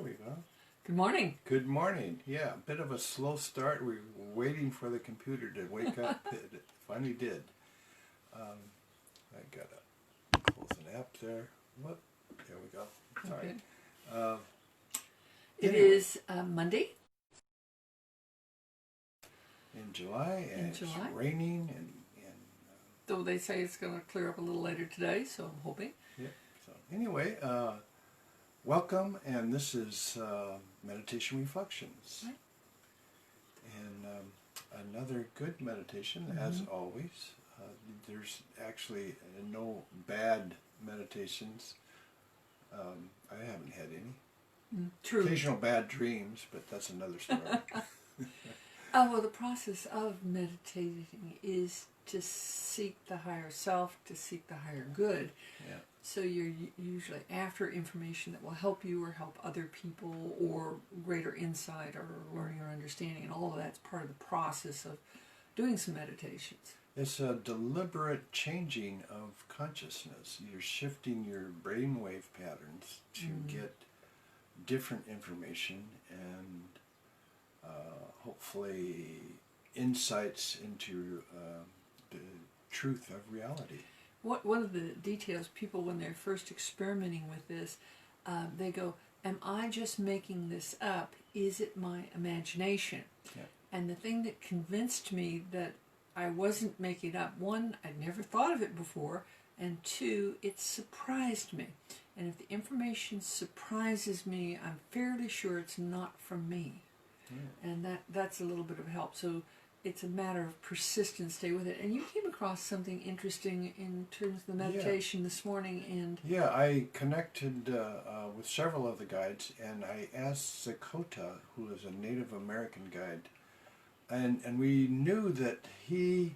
we go. Good morning. Good morning. Yeah, a bit of a slow start. We were waiting for the computer to wake up. It finally did. I gotta close an app there. Whoop. There we go. Sorry. Okay. It Anyway, is Monday. in July, and In July. it's raining, and Though they say it's going to clear up a little later today, so I'm hoping. yeah. So anyway, welcome, and this is Meditation Reflections. Right. And another good meditation, as always. There's actually no bad meditations. I haven't had any. True. Occasional bad dreams, but that's another story. Well, the process of meditating is to seek the higher self, to seek the higher good. Yeah. So you're usually after information that will help you or help other people, or greater insight or learning or understanding, and all of that's part of the process of doing some meditations. It's a deliberate changing of consciousness. You're shifting your brainwave patterns to get different information and hopefully insights into the truth of reality. One of the details, people when they're first experimenting with this, they go, am I just making this up? Is it my imagination? Yeah. And the thing that convinced me that I wasn't making it up, one, I'd never thought of it before, and two, it surprised me. And if the information surprises me, I'm fairly sure it's not from me. Yeah. And that's a little bit of help. So it's a matter of persistence, stay with it. And you came across something interesting in terms of the meditation this morning. And yeah, I connected with several of the guides, and I asked Zakota, who is a Native American guide, and we knew that he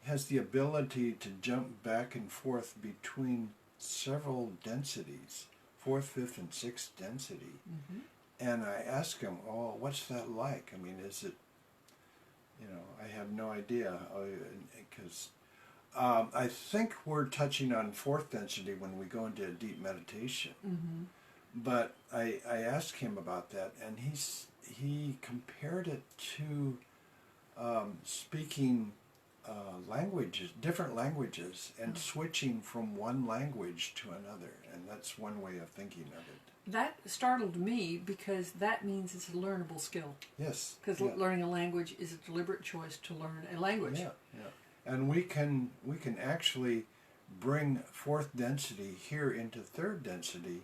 has the ability to jump back and forth between several densities, 4th, 5th, and 6th density. And I asked him, oh, what's that like? I mean, is it, I have no idea, because I think we're touching on 4th density when we go into a deep meditation. But I asked him about that, and he compared it to speaking languages, different languages, and switching from one language to another, and that's one way of thinking of it. That startled me because that means it's a learnable skill. Yes. Because learning a language is a deliberate choice to learn a language. Yeah, yeah. And we can actually bring 4th density here into 3rd density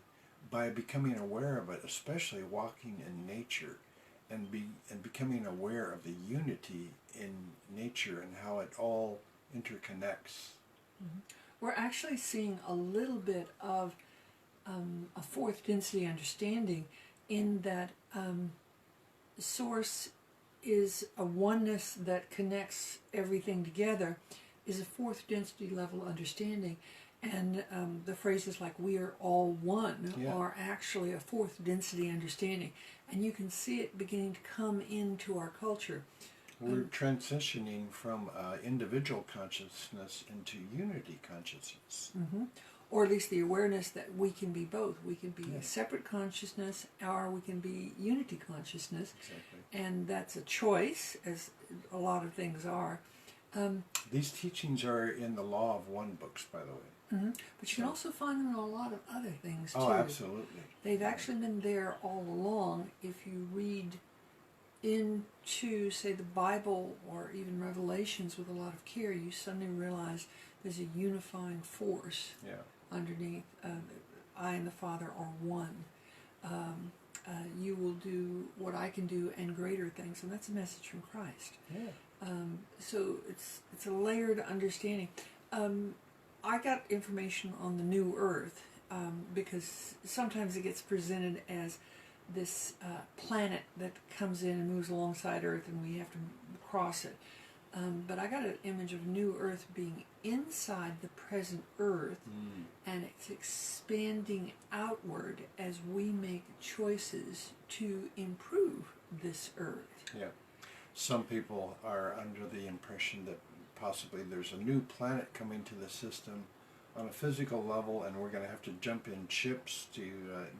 by becoming aware of it, especially walking in nature, and becoming aware of the unity in nature and how it all interconnects. We're actually seeing a little bit of a 4th density understanding in that Source is a oneness that connects everything together, is a 4th density level understanding. And the phrases like "we are all one" are actually a 4th density understanding. And you can see it beginning to come into our culture. We're transitioning from individual consciousness into unity consciousness. Or at least the awareness that we can be both. We can be a separate consciousness, or we can be unity consciousness. Exactly. And that's a choice, as a lot of things are. These teachings are in the Law of One books, by the way. But you can also find them in a lot of other things, too. Oh, absolutely. They've actually been there all along. If you read into, say, the Bible or even Revelations with a lot of care, you suddenly realize there's a unifying force underneath. I and the Father are one. You will do what I can do and greater things, and that's a message from Christ. So it's a layered understanding. I got information on the New Earth because sometimes it gets presented as this planet that comes in and moves alongside Earth and we have to cross it. But I got an image of New Earth being inside the present Earth, and it's expanding outward as we make choices to improve this Earth. Yeah. Some people are under the impression that possibly there's a new planet coming to the system on a physical level, and we're going to have to jump in ships to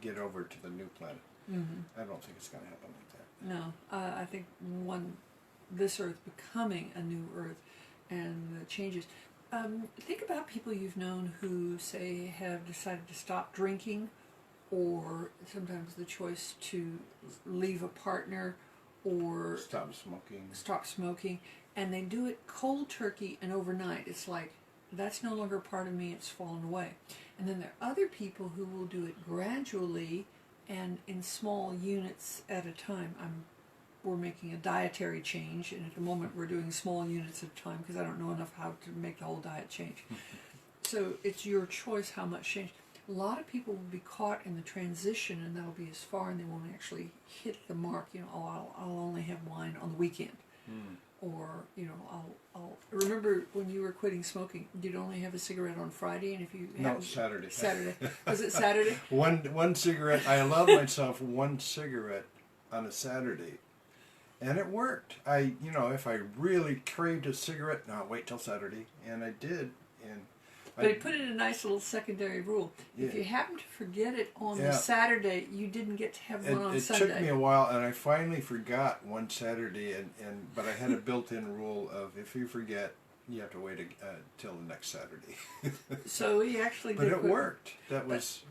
get over to the new planet. Mm-hmm. I don't think it's going to happen like that. No, I think this earth becoming a new earth and the changes. Think about people you've known who, say, have decided to stop drinking, or sometimes the choice to leave a partner or Stop smoking. and they do it cold turkey and overnight. It's like, that's no longer part of me, it's fallen away. And then there are other people who will do it gradually and in small units at a time. We're making a dietary change, and at the moment we're doing small units at a time because I don't know enough how to make the whole diet change. So it's your choice how much change. A lot of people will be caught in the transition, and that'll be as far, and they won't actually hit the mark. I'll only have wine on the weekend, or I'll remember when you were quitting smoking, you'd only have a cigarette on Friday, and if you Saturday. Saturday, was it Saturday? One cigarette. I allowed myself one cigarette on a Saturday. And it worked. If I really craved a cigarette, no, wait till Saturday, and I did. And But he put in a nice little secondary rule. Yeah. If you happen to forget it on the Saturday, you didn't get to have one on Sunday. It took me a while, and I finally forgot one Saturday, but I had a built-in rule of if you forget, you have to wait till the next Saturday. So he actually but did. It worked. That was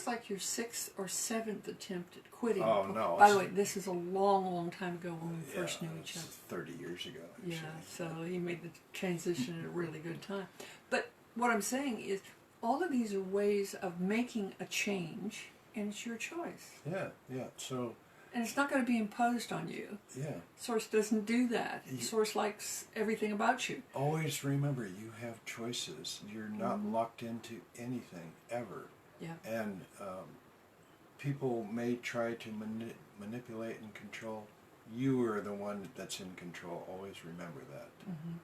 like your 6th or 7th attempt at quitting. Oh no! By the way, this is a long, long time ago when we first knew each other. 30 years ago. Actually. Yeah, so he made the transition at a really good time. But what I'm saying is, all of these are ways of making a change, and it's your choice. Yeah. So. And it's not going to be imposed on you. Yeah. Source doesn't do that. Source likes everything about you. Always remember, you have choices. You're not locked into anything ever. Yeah. And people may try to manipulate and control. You are the one that's in control. Always remember that. Mm-hmm.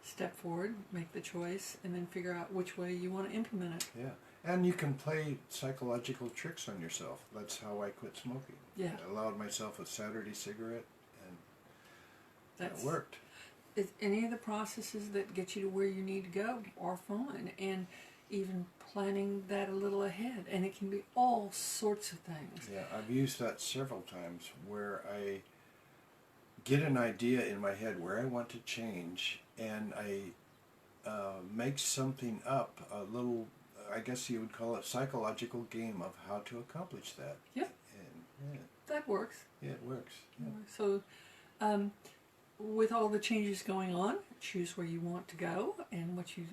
Step forward, make the choice, and then figure out which way you want to implement it. Yeah. And you can play psychological tricks on yourself. That's how I quit smoking. Yeah. I allowed myself a Saturday cigarette, and it worked. Any of the processes that get you to where you need to go are fine. And even planning that a little ahead. And it can be all sorts of things. Yeah, I've used that several times where I get an idea in my head where I want to change, and I make something up, a little, I guess you would call it, psychological game of how to accomplish that. Yep. And, that works. Yeah, it works. Yeah. So, with all the changes going on, choose where you want to go and what you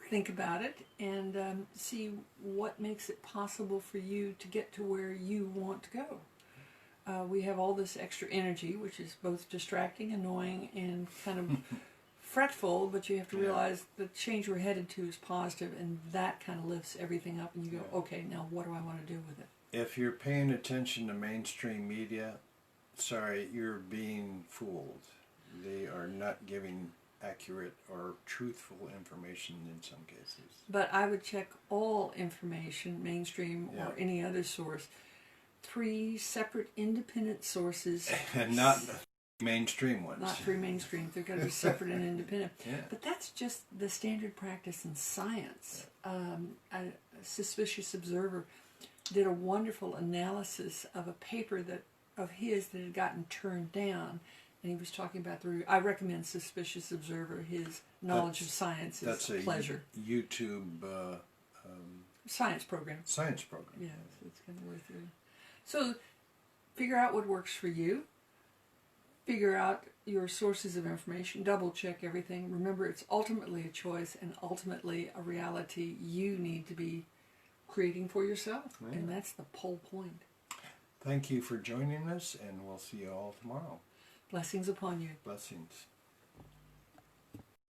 think about it, and see what makes it possible for you to get to where you want to go. We have all this extra energy, which is both distracting, annoying, and kind of fretful, but you have to realize the change we're headed to is positive, and that kind of lifts everything up, and you go, okay, now what do I want to do with it? If you're paying attention to mainstream media, sorry, you're being fooled. They are not giving accurate or truthful information in some cases. But I would check all information, mainstream or any other source. 3 separate independent sources. And not mainstream ones. Not 3 mainstream. They're going to be separate and independent. Yeah. But that's just the standard practice in science. A Suspicious Observer did a wonderful analysis of a paper of his that had gotten turned down. And he was talking about I recommend Suspicious Observer. His knowledge of science is that's a pleasure. YouTube Science program. Science program. Yeah, it's kind of worth it. So, figure out what works for you. Figure out your sources of information. Double check everything. Remember, it's ultimately a choice and ultimately a reality you need to be creating for yourself. Yeah. And that's the whole point. Thank you for joining us, and we'll see you all tomorrow. Blessings upon you. Blessings.